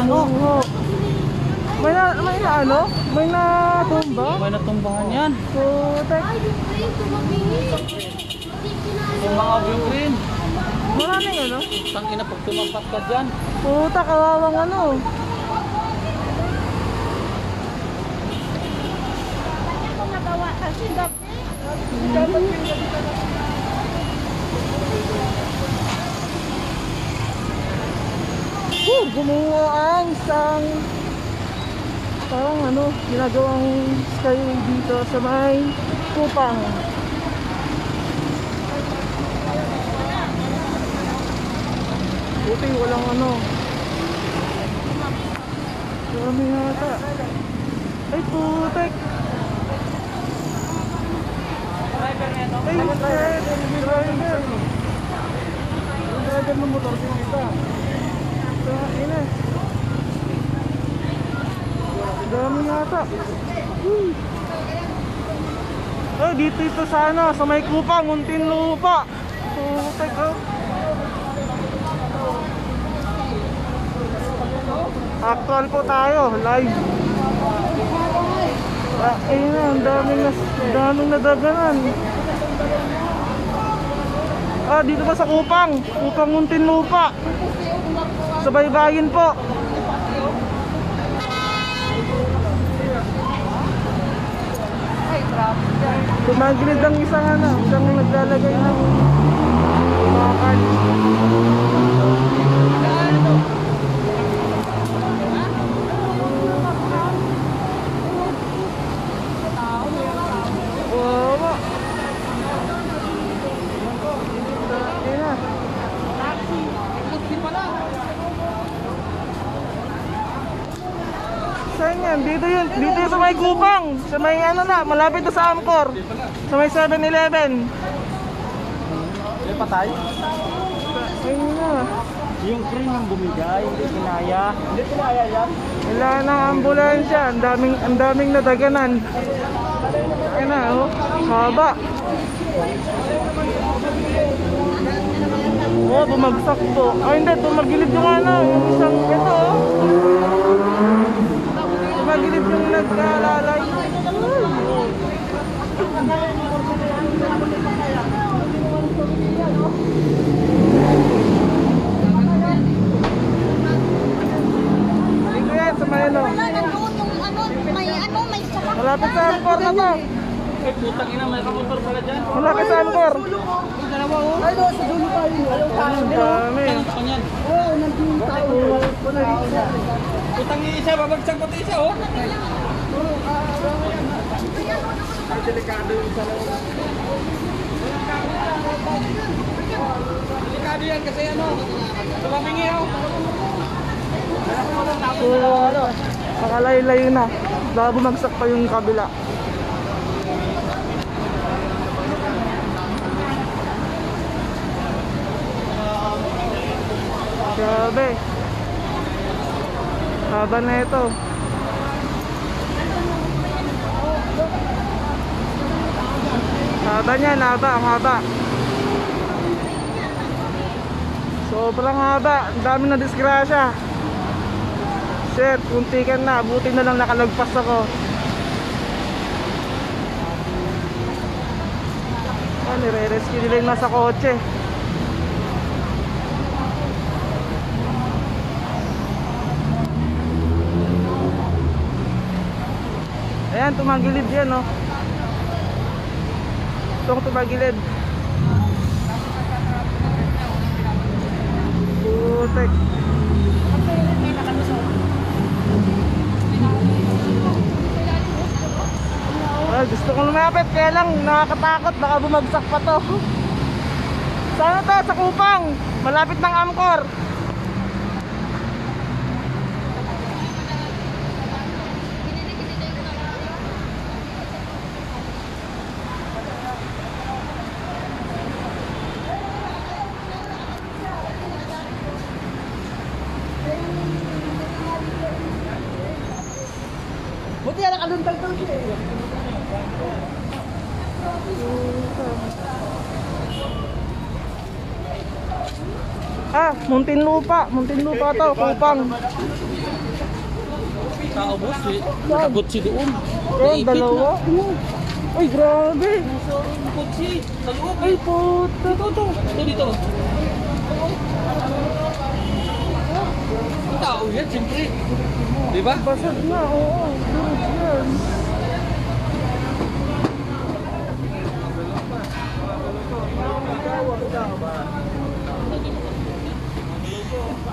ano? Oo. May natumba? May natumbahan yan. Putek. Yung mga green. Maraming ano? Tangina pag tumampat ka dyan. Puta, kawawang ano. Gumawa ang isang parang ano, ginagawang skyway dito sa may Kupang. Buti walang ano. Dami yata. Ay putek. Ay driver. Yung driver ng motor kita. Ina. Dami yata. Ay dito ito sana sa may Kupang, Muntinlupa. Putek oh. Actual po tayo, live. Ayun na, ang daming nadaganan. Dito pa sa Kupang Muntinlupa. Sa baybayin po. Tumagilid ang isang naglalagay ng bakal. Dito yun sa may Kupang, sa may malapit na sa Amcor, sa may 7-Eleven. May patay? Ayun na. Yung crane ang bumigay, hindi kinaya yan. Wala nang ambulansya, ang daming nadaganan. Ayun na oh, haba. Oh, bumagsak po. Hindi, tumagilid yung yung isang ito oh. Magilid yung nagkalalay. Dito yan sa may ano. Malapit sa Amcor na to. Ay putang ina, may kamotor pala dyan. Malapit sa Amcor. Ay, no, sa dulo tayo. Ang dami. Oo, nandun tayo. Putang isa, babagsak pati isa oh. Ay delikado yung isa lang. Delikado yan kasi ano, tumamingi oh. Nakalayo-layo na. Baka bumagsak pa yung kabila. Grabe. Haba na ito. Haba niya, ang haba. Sobrang haba. Ang dami na disgrasya. Shit, kuntikan na. Buti na lang nakalagpas ako. Nire-rescue nila yung nasa kotse. Ayan, tumagilid yan oh. Itong tumagilid. Putek. Gusto kong lumapit kaya lang nakakatakot, baka bumagsak pa to. Saan to? Sa Kupang, malapit ng Amcor. Buti yan, nakalundag-tag siya eh. Muntinlupa to, Kupang. tao boss eh. Nakagutsi doon. Yan, dalawa. Ay, grabe. Nakagutsi. Sa loob. Ay, puta. Ito dito. Ang tao yan, siyempre. Diba? Basag na, oo. Durog yan.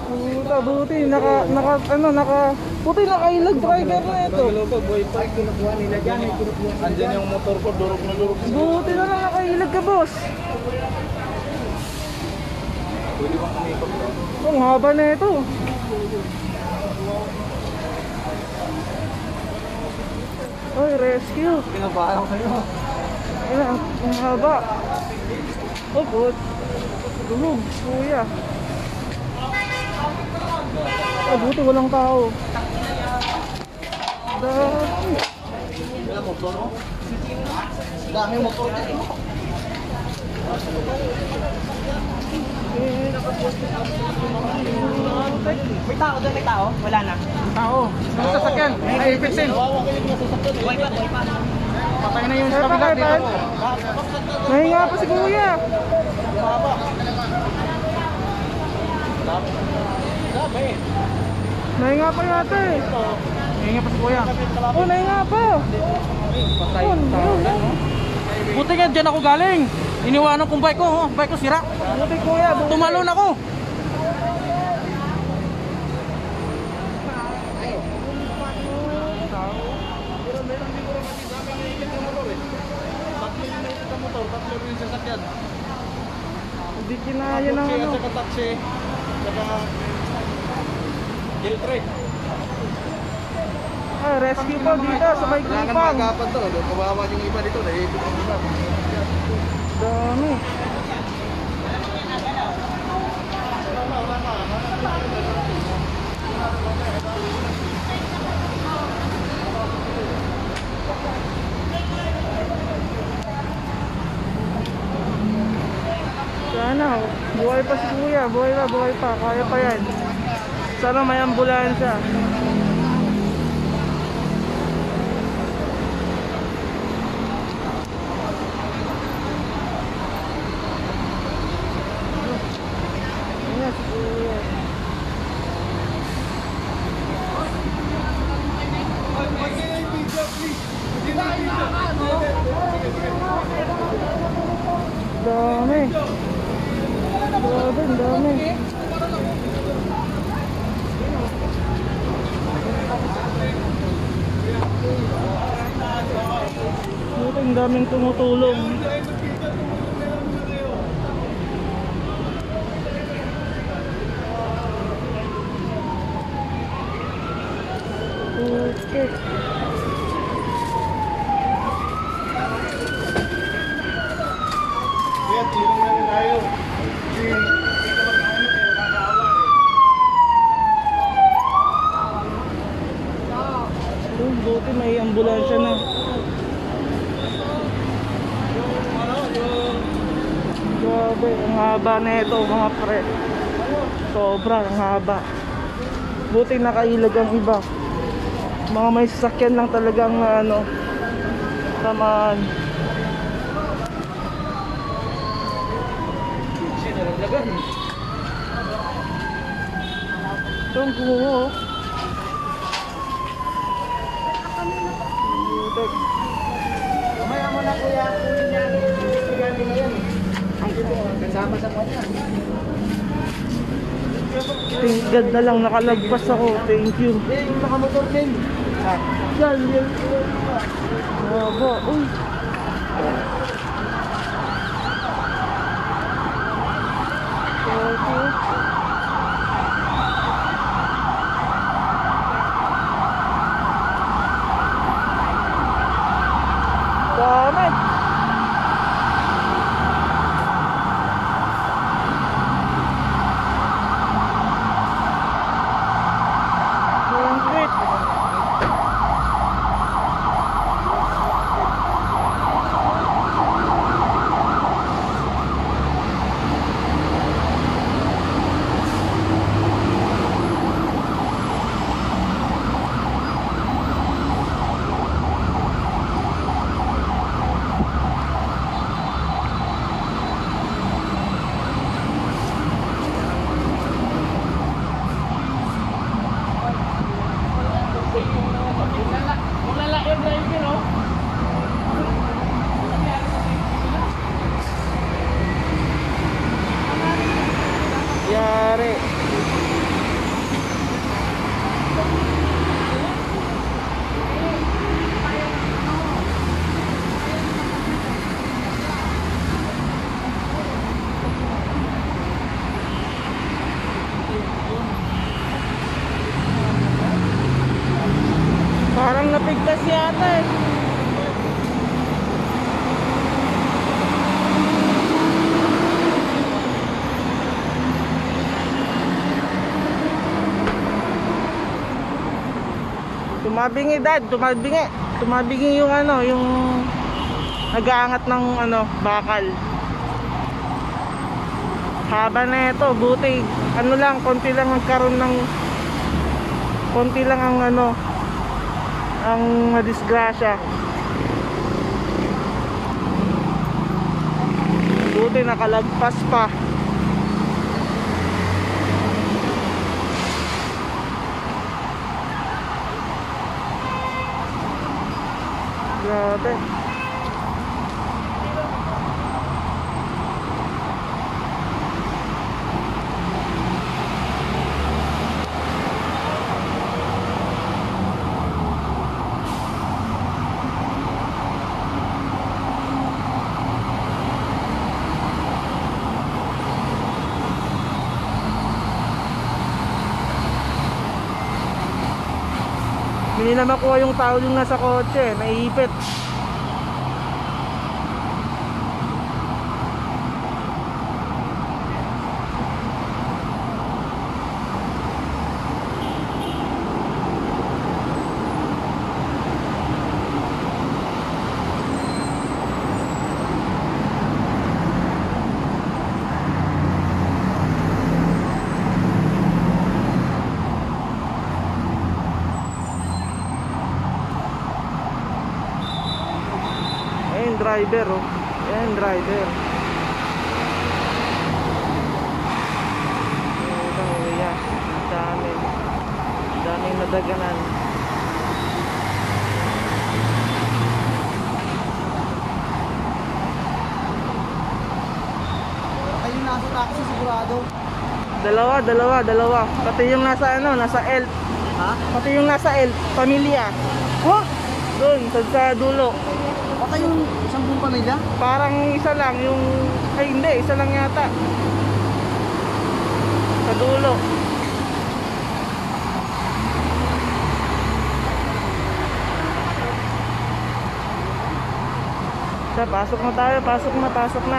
Puta, buti. Puti nakailag driver na ito. Andyan yung motor ko, durog na durog. Buti na lang nakailag ka, boss. Pwede bang kumikot ko? Ang haba na ito. Oy, rescue. Pinabahan kayo. Ayun, ang haba. Oh, good. Durog, kuya. Ay, buti walang tao. Dami. Wala motor mo? Dami motor dito. May tao doon, may tao? Wala na. Tao. Ang sasakyan. Ay, ipitsin. Buhay pa. Patay na yung sa kabila dito. Nahinga pa si kuya. Nahinga pa yata eh. Nahinga pa si kuya. Oh, nahinga pa. Patay Oh, tao. Buti nga dyan ako galing. Iniwanan kong bike ko, bike ko sira. Buti kuya. Buti. Tumalon ako. Hindi kinaya ng ano. Taxi, saka jail trade. Ah, rescue po dito sa may kupang. to, kawawa yung iba dito, naipit ang iba. Dami. Sana, buhay pa si kuya, buhay pa, kaya pa yan. Sana may ambulansya. Ayan si kuya. Dami. Grabe, ang dami. Buti ang daming tumutulong. Okay. Buti may ambulansya na. Grabe, ang haba na ito mga pre. Sobra, ang haba. Buti nakailag ang iba. Mga may sasakyan lang talagang ano, tamaan. Ito ang kumuha oh. Mamaya mo na kuya, kunin yan. Galing na yan. Kasama sa kanya. Thank God na lang nakalagpas ako. Thank you. Yung nakamotor din. Yan, yan. Haba. Uy. Okay. Dami. Concrete. yata eh. Tumabingi dad, tumabingi. Tumabingi yung ano, yung nag-aangat ng ano, bakal. Haba na ito, buti. Ano lang, konti lang ang karon ng konti lang ang ano, ang disgrasya. Buti nakalagpas pa. Grabe. Hindi na makuha yung tao yung nasa kotse, naiipit. Driver oh. Ayan driver. Ayan, dami. Daming nadaganan. Ayun nasa taxi sigurado. Dalawa. Pati yung nasa ano, nasa L. Ha? Pati yung nasa L, pamilya. Oh! Doon, sa dulo. Patay yung isang buong pamilya? Parang isa lang yung, ay hindi, isa lang yata. Sa dulo. Pasok na tayo, pasok na.